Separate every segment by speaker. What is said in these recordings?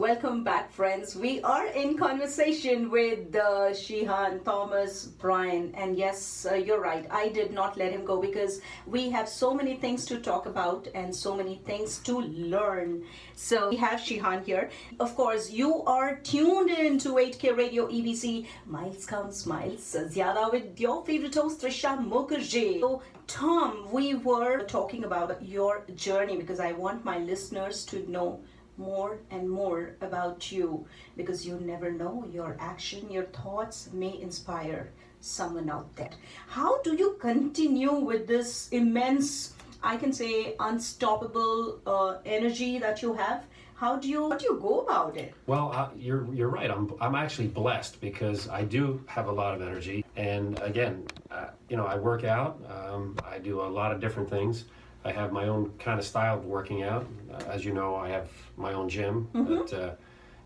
Speaker 1: Welcome back, friends. We are in conversation with Shihan, Thomas, Bryan. And yes, you're right. I did not let him go because we have so many things to talk about and so many things to learn. So we have Shihan here. Of course, you are tuned in to 8K Radio EBC. Miles Count Smiles. Zyada with your favorite host, Trisha Mukherjee. So, Tom, we were talking about your journey because I want my listeners to know more and more about you, because you never know, your action, your thoughts may inspire someone out there. How do you continue with this immense, I can say, unstoppable energy that you have? How do you go about it?
Speaker 2: Well, you're right. I'm actually blessed because I do have a lot of energy, and again, I work out. I do a lot of different things. I have my own kind of style of working out. As you know, I have my own gym, the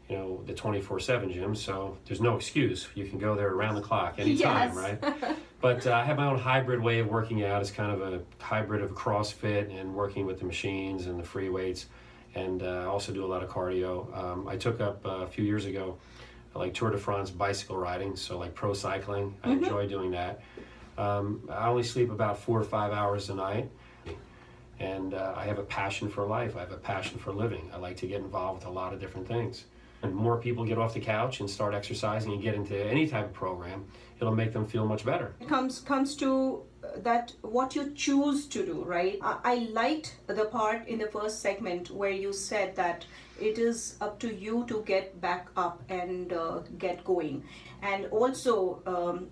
Speaker 2: 24/7 gym, so there's no excuse. You can go there around the clock, anytime,
Speaker 1: Yes.
Speaker 2: right? But I have my own hybrid way of working out. It's kind of a hybrid of CrossFit and working with the machines and the free weights, and I also do a lot of cardio. I took up a few years ago, like Tour de France bicycle riding, so like pro cycling. I enjoy doing that. I only sleep about 4 or 5 hours a night. And I have a passion for life. I have a passion for living. I like to get involved with a lot of different things. And more people get off the couch and start exercising and get into any type of program, it'll make them feel much better.
Speaker 1: It comes to that what you choose to do, right? I liked the part in the first segment where you said that it is up to you to get back up and get going. And also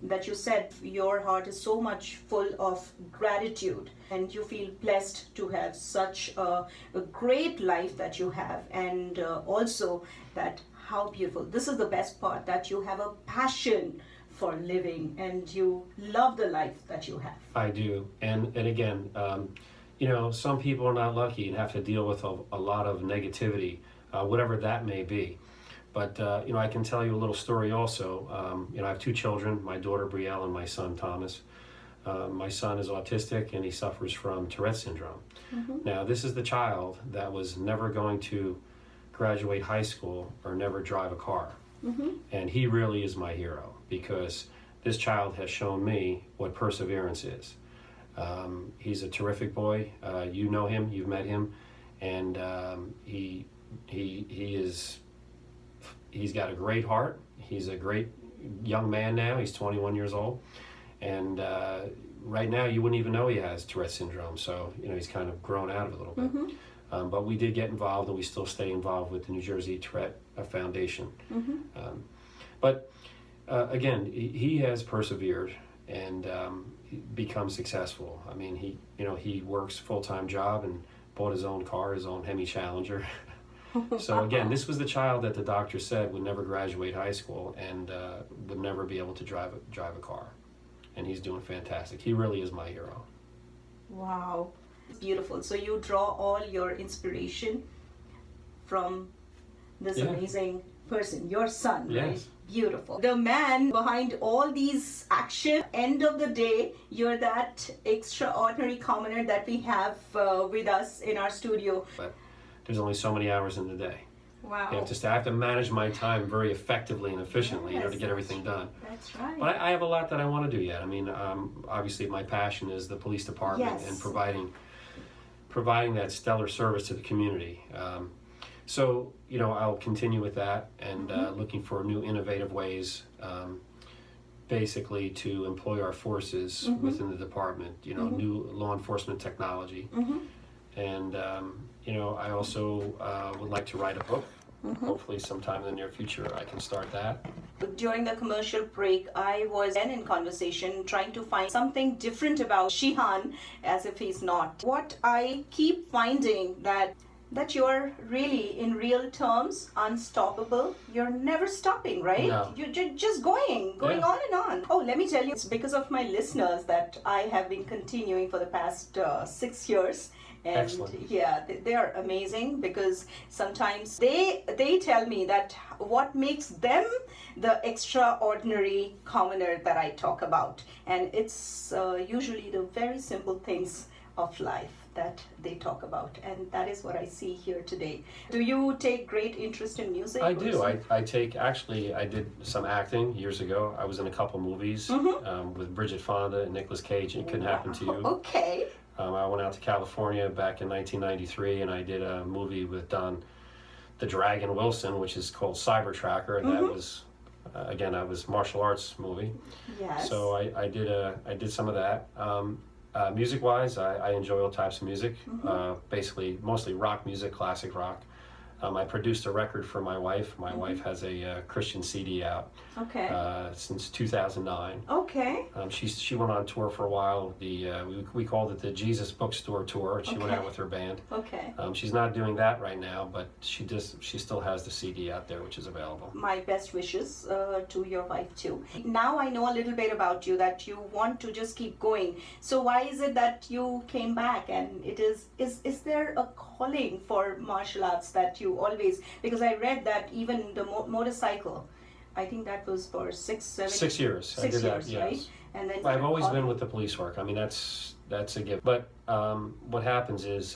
Speaker 1: that you said your heart is so much full of gratitude and you feel blessed to have such a great life that you have, and also that how beautiful. This is the best part, that you have a passion for living and you love the life that you have.
Speaker 2: I do. And again, some people are not lucky and have to deal with a lot of negativity, whatever that may be. But, I can tell you a little story also. I have 2 children, my daughter Brielle and my son Thomas. My son is autistic and he suffers from Tourette syndrome. Now, this is the child that was never going to graduate high school or never drive a car. And he really is my hero because this child has shown me what perseverance is. He's a terrific boy. You know him, you've met him, and he's got a great heart. He's a great young man now. He's 21 years old, and right now you wouldn't even know he has Tourette syndrome. So he's kind of grown out of it a little bit. But we did get involved, and we still stay involved with the New Jersey Tourette Foundation. But again, he has persevered and become successful. I mean, he works full-time job and bought his own car, his own Hemi Challenger. So again, this was the child that the doctor said would never graduate high school and would never be able to drive a car. And he's doing fantastic. He really is my hero.
Speaker 1: Wow. Beautiful. So you draw all your inspiration from this amazing person, your son,
Speaker 2: yes.
Speaker 1: Right? Beautiful. The man behind all these action. End of the day, you're that extraordinary commoner that we have with us in our studio.
Speaker 2: But there's only so many hours in the day.
Speaker 1: Wow.
Speaker 2: I have to manage my time very effectively and efficiently, to get everything done.
Speaker 1: That's right.
Speaker 2: But I have a lot that I want to do yet. I mean, obviously my passion is the police department and providing that stellar service to the community. So, I'll continue with that and looking for new innovative ways, basically to employ our forces within the department, new law enforcement technology. And, I also would like to write a book. Hopefully sometime in the near future I can start that.
Speaker 1: During the commercial break, I was then in conversation trying to find something different about Shihan, as if he's not. What I keep finding that you're really, in real terms, unstoppable. You're never stopping, right?
Speaker 2: No.
Speaker 1: You're just going on and on. Oh, let me tell you, it's because of my listeners that I have been continuing for the past 6 years. And
Speaker 2: excellent.
Speaker 1: Yeah, they are amazing because sometimes they tell me that what makes them the extraordinary commoner that I talk about. And it's usually the very simple things of life. that they talk about, and that is what I see here today. Do you take great interest in music?
Speaker 2: I do. I did some acting years ago. I was in a couple movies with Bridget Fonda and Nicolas Cage. It Couldn't Happen to You.
Speaker 1: Okay.
Speaker 2: I went out to California back in 1993, and I did a movie with the Dragon Wilson, which is called Cyber Tracker, and that was, again, that was martial arts movie.
Speaker 1: Yes.
Speaker 2: So I did some of that. Music-wise, I enjoy all types of music, basically mostly rock music, classic rock. I produced a record for my wife. My wife has a Christian CD out since 2009.
Speaker 1: Okay.
Speaker 2: She went on tour for a while. We called it the Jesus Bookstore Tour. She went out with her band.
Speaker 1: Okay.
Speaker 2: She's not doing that right now, but she still has the CD out there, which is available.
Speaker 1: My best wishes to your wife too. Now I know a little bit about you, that you want to just keep going. So why is it that you came back? And is there a calling for martial arts that you always, because I read that even the motorcycle, I think that was for 6 years.
Speaker 2: 6 years.
Speaker 1: 6
Speaker 2: I did
Speaker 1: years,
Speaker 2: that, yes.
Speaker 1: right? And then
Speaker 2: I've always been with the police work. I mean, that's a gift. But what happens is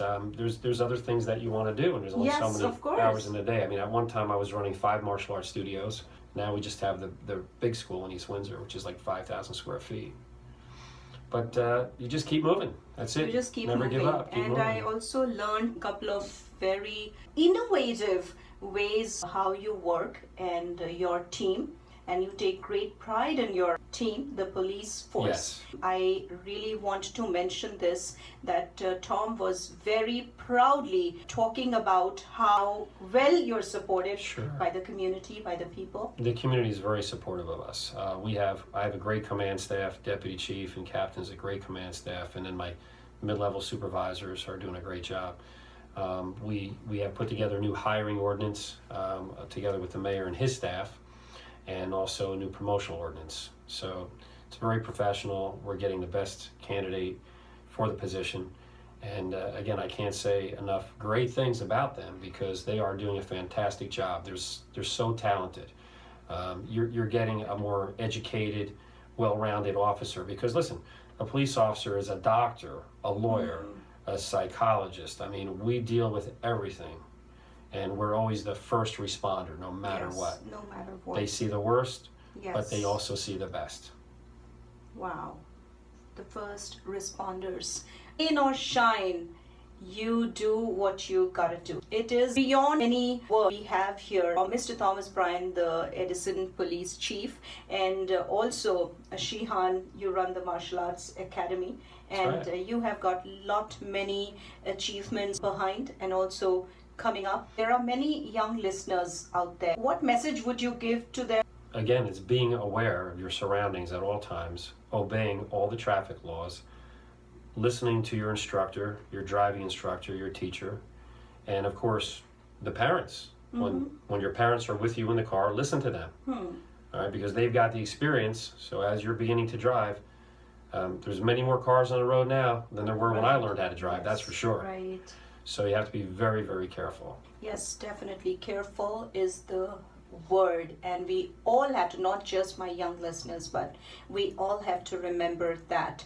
Speaker 2: there's other things that you want to do, and there's only so many hours in the day. I mean, at one time I was running 5 martial arts studios. Now we just have the big school in East Windsor, which is like 5,000 square feet. But you just keep moving. That's it.
Speaker 1: You just keep
Speaker 2: Never
Speaker 1: moving.
Speaker 2: give up. Keep moving.
Speaker 1: I also learned a couple of very innovative ways how you work and your team, and you take great pride in your team, the police force.
Speaker 2: Yes.
Speaker 1: I really want to mention this, that Tom was very proudly talking about how well you're supported by the community, by the people.
Speaker 2: The community is very supportive of us. I have a great command staff, deputy chief and captains, a great command staff, and then my mid-level supervisors are doing a great job. We have put together a new hiring ordinance together with the mayor and his staff, and also a new promotional ordinance. So it's very professional. We're getting the best candidate for the position. And again, I can't say enough great things about them, because they are doing a fantastic job. They're so talented. You're getting a more educated, well-rounded officer, because listen, a police officer is a doctor, a lawyer, a psychologist. I mean, we deal with everything. And we're always the first responder, no matter what.
Speaker 1: No matter what.
Speaker 2: They see the worst, but they also see the best.
Speaker 1: Wow. The first responders. Rain or shine, you do what you gotta do. It is beyond any word. We have here Mr. Thomas Bryan, the Edison Police Chief, and also Shihan, you run the Martial Arts Academy, and you have got many achievements behind, and also coming up. There are many young listeners out there. What message would you give to them?
Speaker 2: Again, it's being aware of your surroundings at all times, obeying all the traffic laws, listening to your instructor, your driving instructor, your teacher, and of course, the parents. When your parents are with you in the car, listen to them. All right, because they've got the experience. So as you're beginning to drive, there's many more cars on the road now than there were when I learned how to drive. That's for sure.
Speaker 1: Right.
Speaker 2: So you have to be very, very careful.
Speaker 1: Yes, definitely. Careful is the word, and we all have to, not just my young listeners, but we all have to remember that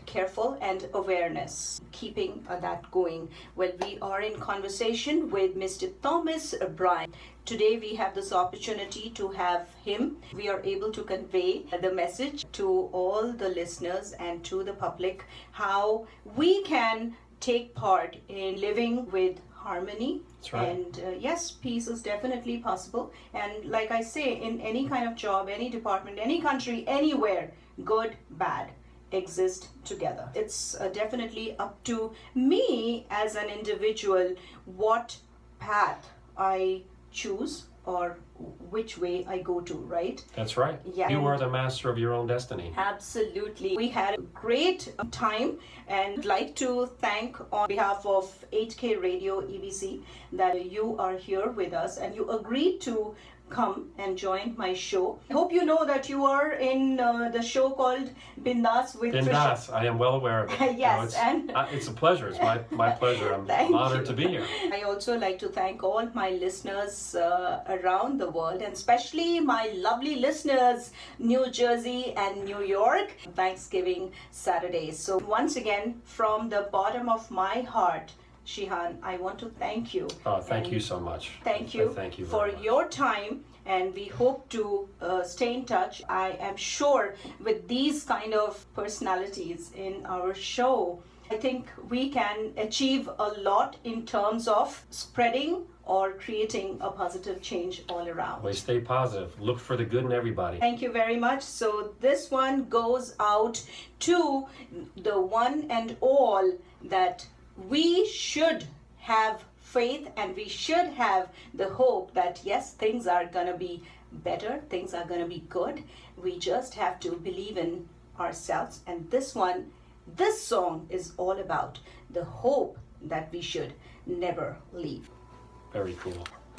Speaker 1: careful and awareness, keeping that going. Well, we are in conversation with Mr. Thomas Bryan. Today we have this opportunity to have him. We are able to convey the message to all the listeners and to the public, how we can take part in living with harmony.
Speaker 2: That's right.
Speaker 1: And yes, peace is definitely possible. And like I say, in any kind of job, any department, any country, anywhere, good, bad, exist together. It's definitely up to me as an individual what path I choose or which way I go to, right?
Speaker 2: That's right.
Speaker 1: Yeah.
Speaker 2: You are the master of your own destiny.
Speaker 1: Absolutely. We had a great time, and I'd like to thank on behalf of 8K Radio EBC that you are here with us and you agreed to come and join my show. I hope you know that you are in the show called Bindas with Trisha.
Speaker 2: Bindas, I am well aware of it.
Speaker 1: Yes,
Speaker 2: it's a pleasure. It's my pleasure. I'm honored to be here.
Speaker 1: I also like to thank all my listeners around the world, and especially my lovely listeners, New Jersey and New York, Thanksgiving Saturday. So once again, from the bottom of my heart, Shihan, I want to thank you.
Speaker 2: Oh, thank you so much.
Speaker 1: Thank you,
Speaker 2: Thank you
Speaker 1: for
Speaker 2: very much.
Speaker 1: your time, and we hope to stay in touch. I am sure with these kind of personalities in our show, I think we can achieve a lot in terms of spreading or creating a positive change all around.
Speaker 2: Always stay positive. Look for the good in everybody.
Speaker 1: Thank you very much. So this one goes out to the one and all, that we should have faith and we should have the hope that yes, things are going to be better, things are going to be good. We just have to believe in ourselves. And this song is all about the hope that we should never leave.
Speaker 2: Very cool.